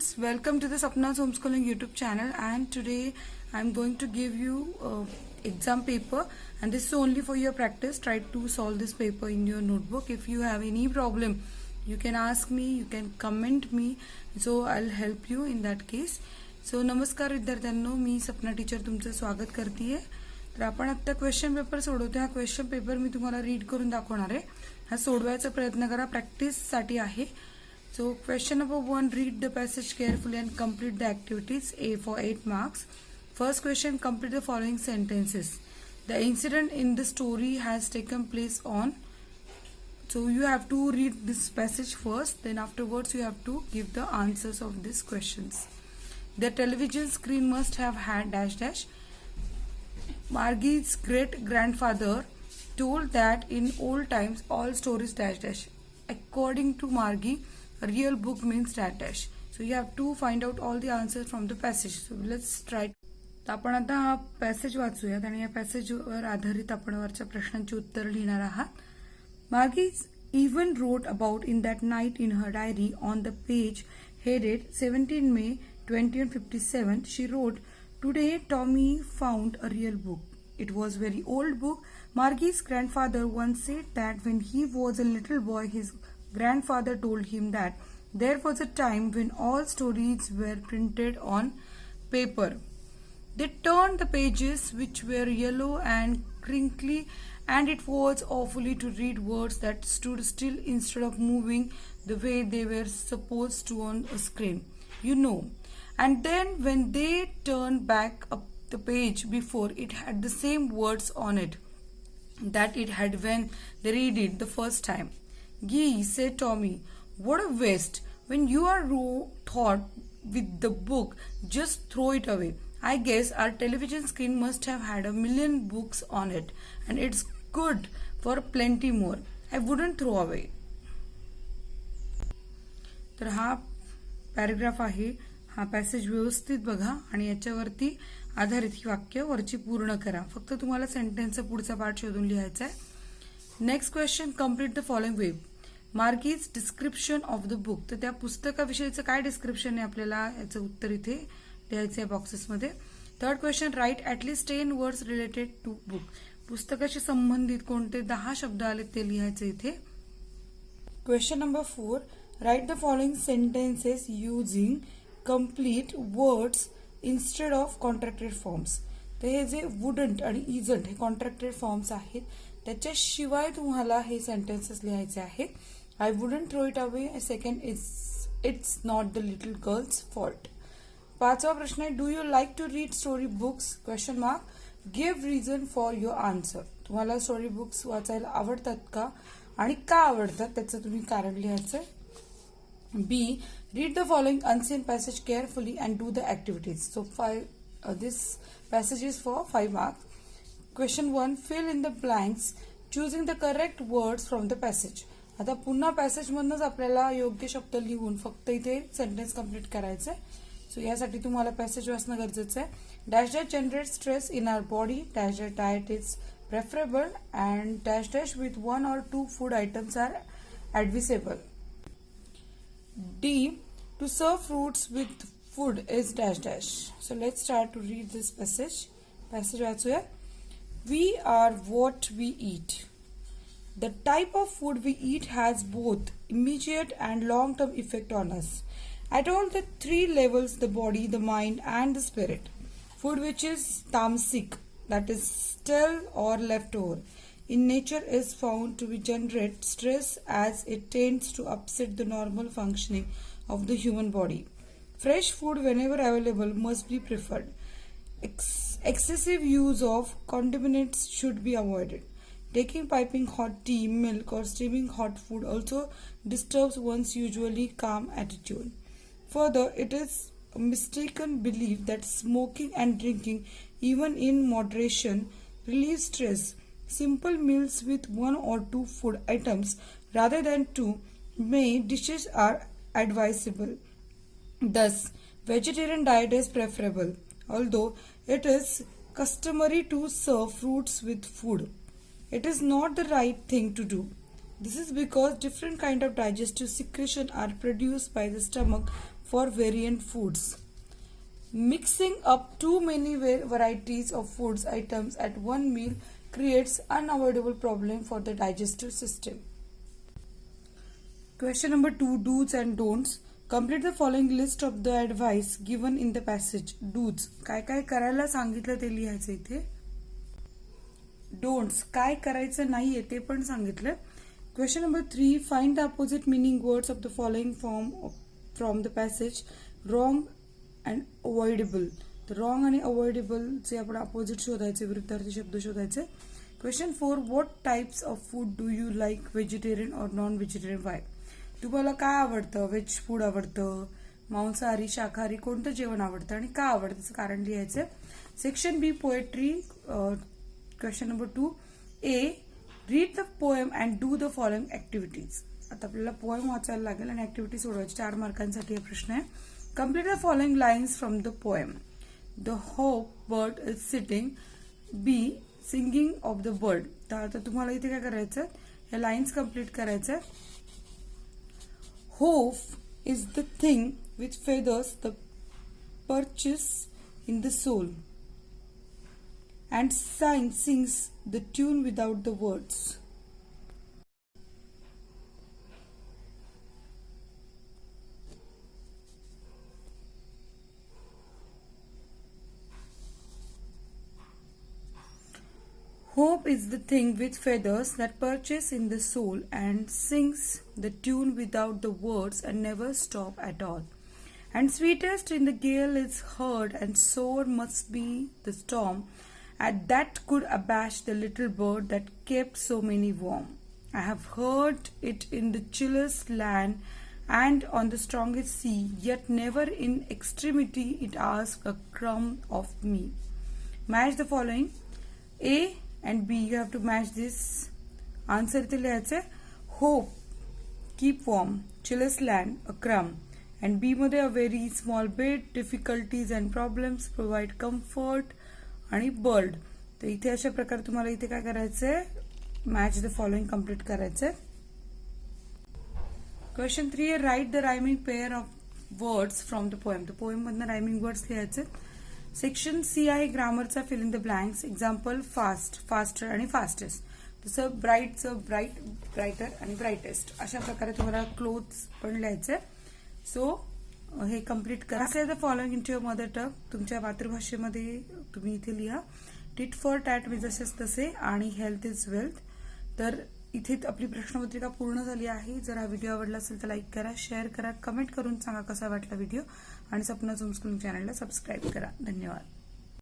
students, welcome to the Sapna's Homeschooling YouTube channel, and today I'm going to give you exam paper, and this is only for your practice. Try to solve this paper in your notebook. If you have any problem, you can ask me, you can comment me, so I'll help you in that case. So नमस्कार विद्यार्थ्यांनो, मी सपना teacher तुमचं स्वागत करते. तर आपण आता question paper सोडवतो. हा क्वेश्चन पेपर मी तुम्हाला रीड करून दाखवणार आहे. हा सोडवायचा प्रयत्न करा, प्रॅक्टिस साठी आहे. So question number 1, read the passage carefully and complete the activities. A for 8 marks. First question, complete the following sentences. The incident in the story has taken place on. So you have to read this passage first, then afterwards you have to give the answers of these questions. The television screen must have had dash dash. Margie's great grandfather told that in old times all stories dash dash. According to Margie, a real book means dash dash. So you have to find out all the answers from the passage. So let's try. तर आपण आता हा passage वाचूयात आणि या पॅसेजवर आधारित आपण वरच्या प्रश्नांची उत्तर लिहिणार आहात. Margie even wrote about in that night in her diary on the page headed 17 May 2057. She wrote, "Today Tommy found a real book. It was a very old book. Margie's grandfather once said that when he was a little boy, his grandfather told him that there was a time when all stories were printed on paper. They turned the pages, which were yellow and crinkly, and it was awfully to read words that stood still instead of moving the way they were supposed to on a screen, you know. And then when they turned back up the page before, it had the same words on it that it had when they read it the first time." "Gee," said Tommy, "what a waste. When you are thought with the book, just throw it away. I guess our television screen must have had a million books on it, and it's good for plenty more. I wouldn't throw away." तर हा paragraph आहे. हा passage व्यवस्थित बघा आणि याच्यावरती आधारित ही वाक्य वरची पूर्ण करा. फक्त तुम्हाला सेंटेन्सचा पुढचा पार्ट शोधून लिहायचा आहे. Next question, complete the following web. Margie's description of the book. तर त्या पुस्तकाविषयीचं काय डिस्क्रिप्शन आहे आपल्याला याचं उत्तर इथे लिहायचं आहे बॉक्सेसमध्ये. Third question, write at least 10 words related to book. पुस्तकाशी संबंधित कोणते 10 शब्द आले ते लिहायचे इथे. Question number 4, write the following sentences using complete words instead of contracted forms. तर हे जे वुडंट आणि इजंट हे कॉन्ट्रॅक्टेड फॉर्म्स आहेत, त्याच्याशिवाय तुम्हाला हे सेंटेन्सेस लिहायचे आहेत. I wouldn't throw it away. Second, it's not the little girl's fault. पाचवा प्रश्न आहे, do you like to read story books? Question mark. Give reason for your answer. तुम्हाला स्टोरी बुक्स वाचायला आवडतात का आणि का आवडतात त्याचं तुम्ही कारण लिहायचं. B, read the following unseen passage carefully and do the activities. So this passage is for 5 marks. Question 1, fill in the blanks choosing the correct words from the passage. आता पुन्हा पॅसेज मधूनच आपल्याला योग्य शब्द लिहून फक्त इथे सेंटेन्स कंप्लीट करायचंय. सो यासाठी तुम्हाला पॅसेज वाचणं गरजेचं आहे. Dash dash generate stress in our body. Dash dash diet is preferable and dash dash with 1 or 2 food items are advisable. D, to serve fruits with food is dash dash. So let's start to read this passage. Passage वाचूया. We are what we eat. The type of food we eat has both immediate and long-term effect on us. At all the 3 levels, the body, the mind and the spirit. Food which is tamasic, that is stale or leftover, in nature is found to generate stress as it tends to upset the normal functioning of the human body. Fresh food whenever available must be preferred. Excessive use of condiments should be avoided. Taking piping hot tea, milk or steaming hot food also disturbs one's usually calm attitude. Further, it is a mistaken belief that smoking and drinking, even in moderation, relieves stress. Simple meals with 1 or 2 food items rather than 2 main dishes are advisable. Thus, vegetarian diet is preferable, although it is customary to serve fruits with food. It is not the right thing to do. This is because different kind of digestive secretion are produced by the stomach for variant foods. Mixing up too many varieties of foods items at one meal creates unavoidable problem for the digestive system. Question number 2, do's and don'ts. Complete the following list of the advice given in the passage. Do's, काय काय करायला सांगितलं ते लिहायचं इथे. Don'ts, काय करायचं नाहीये ते पण सांगितलं. Question number 3, find the opposite meaning words of the following from the passage. Wrong and avoidable. तर रॉंग आणि अवॉइडेबल चे आपण अपोजिट शोधायचे, विरुद्धार्थी शब्द शोधायचे. Question 4, what types of food do you like, vegetarian और नॉन व्हेजिटेरियन, वाय. तुम्हाला काय आवडतं, व्हेज फूड आवडतं, मांसाहारी शाकाहारी कोणतं जेवण आवडतं आणि का आवडतं त्याचं कारण लिहायचं. Section B, poetry. Question number 2, A, read the poem and do the following activities. आता आपल्याला पोएम वाचायला लागेल आणि ऍक्टिव्हिटी सोडवायची. 4 मार्कांसाठी हा प्रश्न आहे. Complete the following lines from the poem. The hope bird is sitting. Be, singing of the bird. तर आता तुम्हाला इथे काय करायचं, या लाईन्स कम्प्लीट करायचं. Hope is the thing which feathers the perches in the soul, and sings the tune without the words. Hope is the thing with feathers that perches in the soul and sings the tune without the words and never stop at all. And sweetest in the gale is heard, and sore must be the storm, and that could abash the little bird that kept so many warm. I have heard it in the chillest land and on the strongest sea, yet never in extremity it asked a crumb of me. Match the following. A and B, you have to match this. Answer इथे लिहायचे. Hope, keep warm. Chillest land, a crumb. And B मध्ये a very small bit, difficulties and problems provide comfort आणि bird. तर इथे अशा प्रकारे तुम्हाला इथे काय करायचंय, मॅच द फॉलोइंग कम्प्लीट करायचंय. Question 3, write the rhyming pair of words from the poem. तर पोएम मधनं रायमिंग वर्ड्स लिहायचे. सेक्शन सी आहे ग्रामरचा, fill in the blanks. Example, fast, faster आणि फास्टेस्ट. तसं ब्राईटचं ब्राईट, ब्राईटर आणि ब्राईटेस्ट. अशा प्रकारे तुम्हाला क्लोथ्स पण लिहायचे. सो हे कम्प्लीट करा. Say the following into your mother tongue. तुमच्या मातृभाषेमध्ये तुम्ही इथे लिहा. टिट फॉर टॅट म्हणजे जसेच तसे आणि हेल्थ इज वेल्थ. तर इथे आपली प्रश्नपत्रिका पूर्ण झाली आहे. जर हा व्हिडिओ आवडला असेल तर लाईक करा, शेअर करा, कमेंट करून सांगा कसा वाटला व्हिडिओ आणि सपनाच होमस्कूलिंग चॅनलला सबस्क्राईब करा. धन्यवाद.